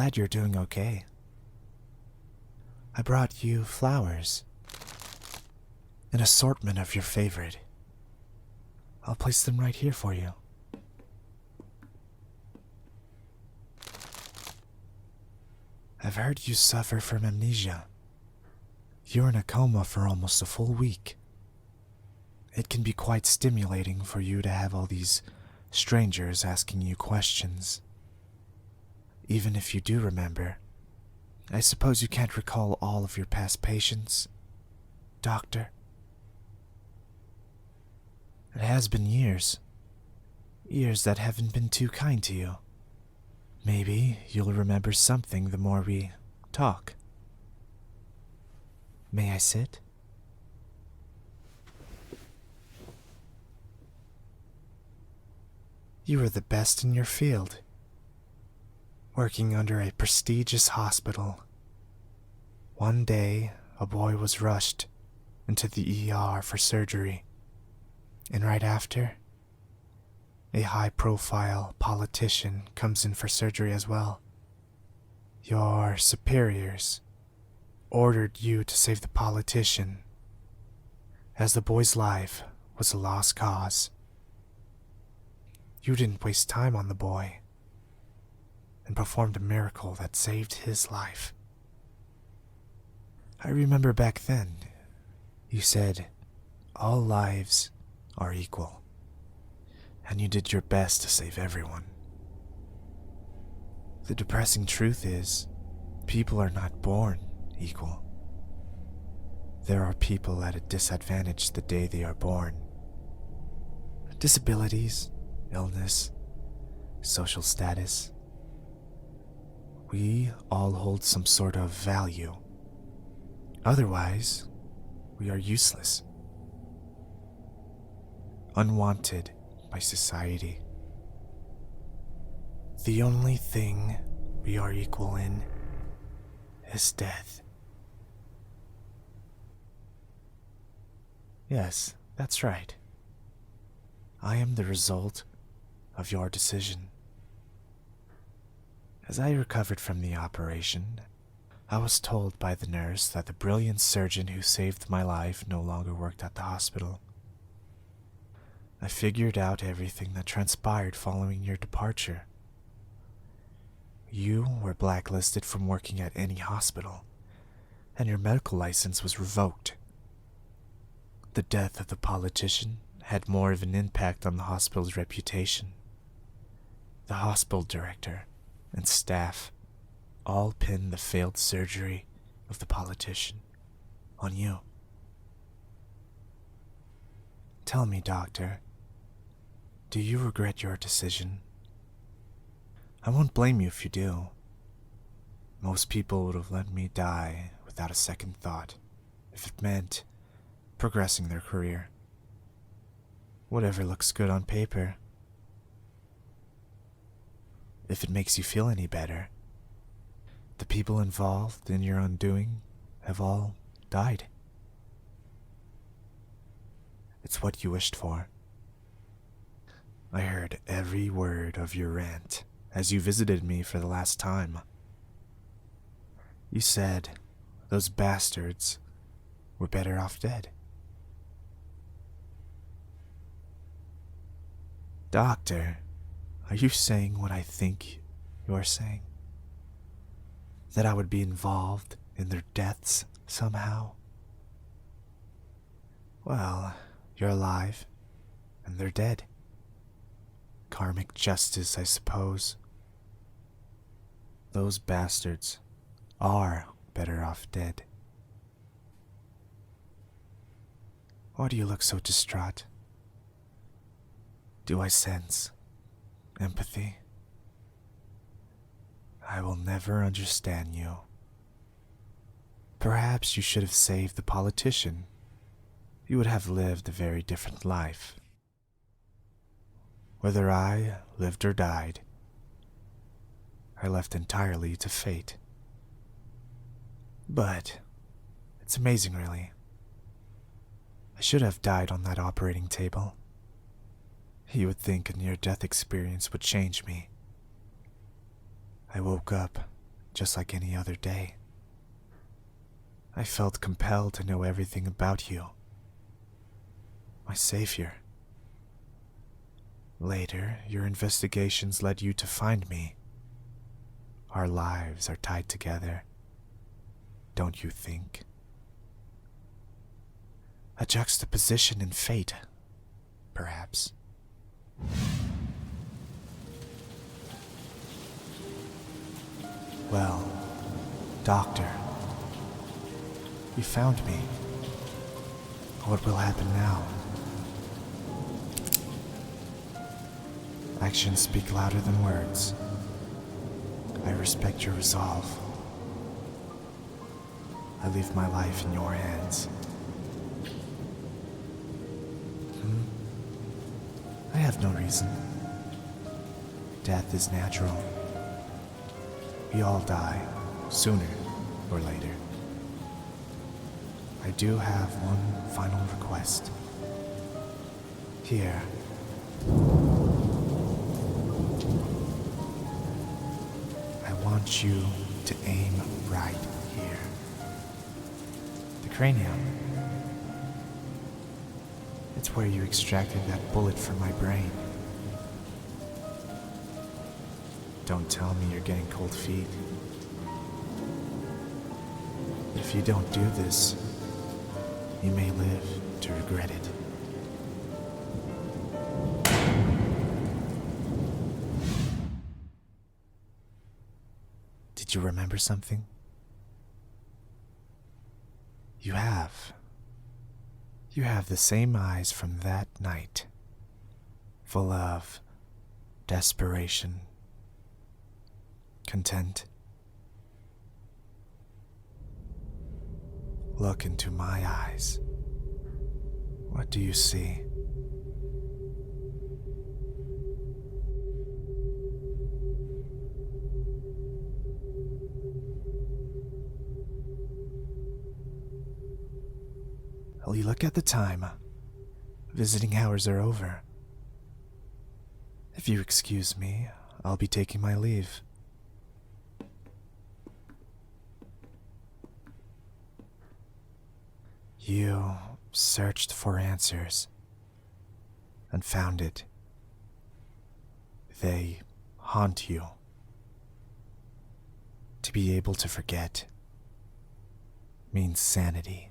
glad you're doing okay. I brought you flowers. An assortment of your favorite. I'll place them right here for you. I've heard you suffer from amnesia. You were in a coma for almost a full week. It can be quite stimulating for you to have all these strangers asking you questions. Even if you do remember, I suppose you can't recall all of your past patients, Doctor? It has been years. Years that haven't been too kind to you. Maybe you'll remember something the more we talk. May I sit? You were the best in your field, working under a prestigious hospital. One day, a boy was rushed into the ER for surgery, and right after, a high-profile politician comes in for surgery as well. Your superiors ordered you to save the politician, as the boy's life was a lost cause. You didn't waste time on the boy, and performed a miracle that saved his life. I remember back then, you said, all lives are equal, and you did your best to save everyone. The depressing truth is, people are not born equal. There are people at a disadvantage the day they are born. Disabilities, illness, social status. We all hold some sort of value. Otherwise, we are useless. Unwanted by society. The only thing we are equal in is death. Yes, that's right. I am the result of your decision. As I recovered from the operation, I was told by the nurse that the brilliant surgeon who saved my life no longer worked at the hospital. I figured out everything that transpired following your departure. You were blacklisted from working at any hospital, and your medical license was revoked. The death of the politician had more of an impact on the hospital's reputation. The hospital director and staff all pinned the failed surgery of the politician on you. Tell me, Doctor, do you regret your decision? I won't blame you if you do. Most people would have let me die without a second thought if it meant progressing their career. Whatever looks good on paper. If it makes you feel any better, the people involved in your undoing have all died. It's what you wished for. I heard every word of your rant as you visited me for the last time. You said those bastards were better off dead. Doctor, are you saying what I think you are saying? That I would be involved in their deaths somehow? Well, you're alive, and they're dead. Karmic justice, I suppose. Those bastards are better off dead. Why do you look so distraught? Do I sense empathy? I will never understand you. Perhaps you should have saved the politician. You would have lived a very different life. Whether I lived or died, I left entirely to fate. But it's amazing, really. I should have died on that operating table. You would think a near-death experience would change me. I woke up just like any other day. I felt compelled to know everything about you, my savior. Later, your investigations led you to find me. Our lives are tied together, don't you think? A juxtaposition in fate, perhaps. Well, Doctor, you found me. What will happen now? Actions speak louder than words. I respect your resolve. I leave my life in your hands. I have no reason. Death is natural. We all die, sooner or later. I do have one final request. Here. I want you to aim right here. The cranium. It's where you extracted that bullet from my brain. Don't tell me you're getting cold feet. If you don't do this, you may live to regret it. Did you remember something? You have. You have the same eyes from that night, full of desperation, content. Look into my eyes. What do you see? Well, you look at the time. Visiting hours are over. If you excuse me, I'll be taking my leave. You searched for answers and found it. They haunt you. To be able to forget means sanity.